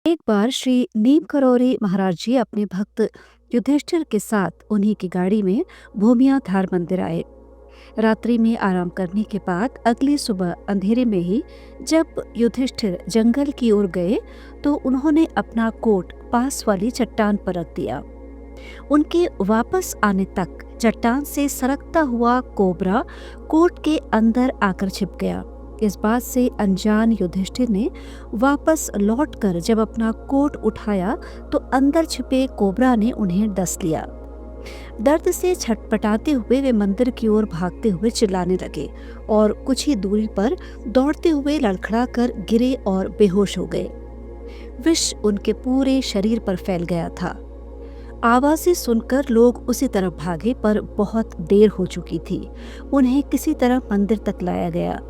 एक बार श्री नीम करोरी महाराज जी अपने भक्त युधिष्ठिर के साथ उन्हीं की गाड़ी में भूमियाधार मंदिर आए। रात्रि में आराम करने के बाद अगली सुबह अंधेरे में ही जब युधिष्ठिर जंगल की ओर गए तो उन्होंने अपना कोट पास वाली चट्टान पर रख दिया। उनके वापस आने तक चट्टान से सरकता हुआ कोबरा कोट के अंदर आकर छिप गया। इस बात से अनजान युधिष्ठिर ने वापस लौटकर जब अपना कोट उठाया तो अंदर छिपे कोबरा ने उन्हें डस लिया। दर्द से छटपटाते हुए वे मंदिर की ओर भागते हुए चिल्लाने लगे और कुछ ही दूरी पर दौड़ते हुए लड़खड़ाकर गिरे और बेहोश हो गए। विष उनके पूरे शरीर पर फैल गया था। आवाजें सुनकर लोग उसी तरफ भागे पर बहुत देर हो चुकी थी। उन्हें किसी तरह मंदिर तक लाया गया।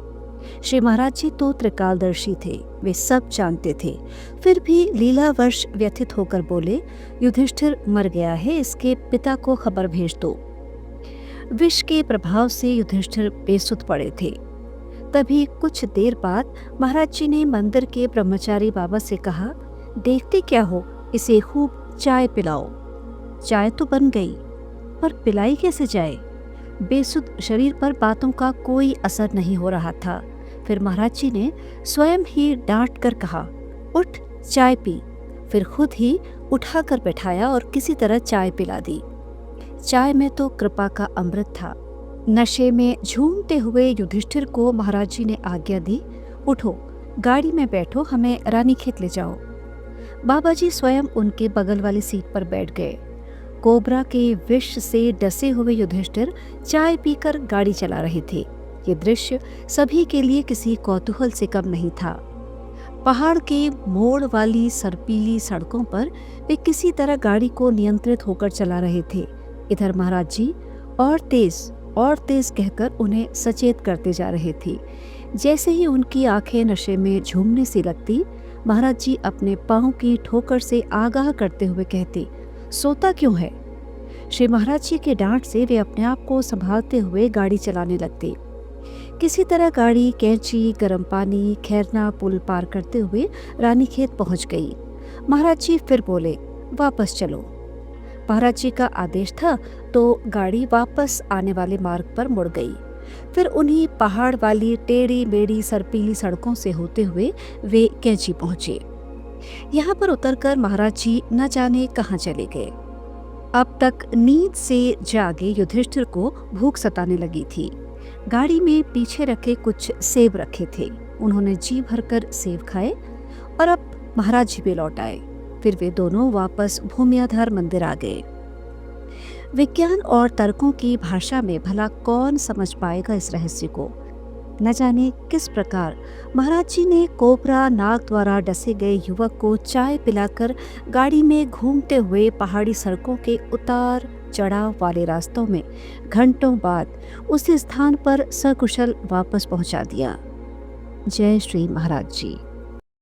श्री महाराज जी तो त्रिकालदर्शी थे, वे सब जानते थे। फिर भी लीलावश व्यथित होकर बोले, युधिष्ठिर मर गया है, इसके पिता को खबर भेज दो। विष के प्रभाव से युधिष्ठिर बेसुध पड़े थे। तभी कुछ देर बाद महाराज जी ने मंदिर के ब्रह्मचारी बाबा से कहा, देखते क्या हो, इसे खूब चाय पिलाओ। चाय तो बन गई, पर पिलाई कैसे जाए? बेसुध शरीर पर बातों का कोई असर नहीं हो रहा था। फिर महाराज जी ने स्वयं ही डांट कर कहा, उठ चाय पी। फिर खुद ही उठाकर बैठाया और किसी तरह चाय पिला दी। चाय में तो कृपा का अमृत था। नशे में झूमते हुए युधिष्ठिर को महाराज जी ने आज्ञा दी, उठो, गाड़ी में बैठो, हमें रानीखेत ले जाओ। बाबा जी स्वयं उनके बगल वाली सीट पर बैठ गए। कोबरा के विष से डसे हुए युधिष्ठिर चाय पीकर गाड़ी चला रहे थे। ये दृश्य सभी के लिए किसी कौतूहल से कम नहीं था। पहाड़ के मोड़ वाली सर्पीली सड़कों पर वे किसी तरह गाड़ी को नियंत्रित होकर चला रहे थे। इधर महाराज जी और तेज कहकर उन्हें सचेत करते जा रहे थे। जैसे ही उनकी आंखें नशे में झूमने सी लगती, महाराज जी अपने पांव की ठोकर से आगाह करते हुए कहते, सोता क्यों है? श्री महाराज जी के डांट से वे अपने आप को संभालते हुए गाड़ी चलाने लगते। किसी तरह गाड़ी कैंची, गर्म पानी, खैरना पुल पार करते हुए रानीखेत पहुंच गई। महाराज जी फिर बोले, वापस चलो। महाराज जी का आदेश था तो गाड़ी वापस आने वाले मार्ग पर मुड़ गई। फिर उन्हीं पहाड़ वाली टेढ़ी मेढ़ी सर्पीली सड़कों से होते हुए वे कैंची पहुंचे। यहाँ पर उतरकर महाराज जी न जाने कहाँ चले गए। अब तक नींद से जागे युधिष्ठिर को भूख सताने लगी थी। गाड़ी में पीछे रखे कुछ सेब रखे थे, उन्होंने जी भरकर सेब खाए और अब महाराज जी भी लौट आए। फिर वे दोनों वापस भूमियाधार मंदिर आ गए। विज्ञान और तर्कों की भाषा में भला कौन समझ पाएगा इस रहस्य को? न जाने किस प्रकार महाराज जी ने कोबरा नाग द्वारा डसे गए युवक को चाय पिलाकर गाड़ी में घूमते हुए पहाड़ी सड़कों के उतार चढ़ाव वाले रास्तों में घंटों बाद उसी स्थान पर सकुशल वापस पहुंचा दिया। जय श्री महाराज जी।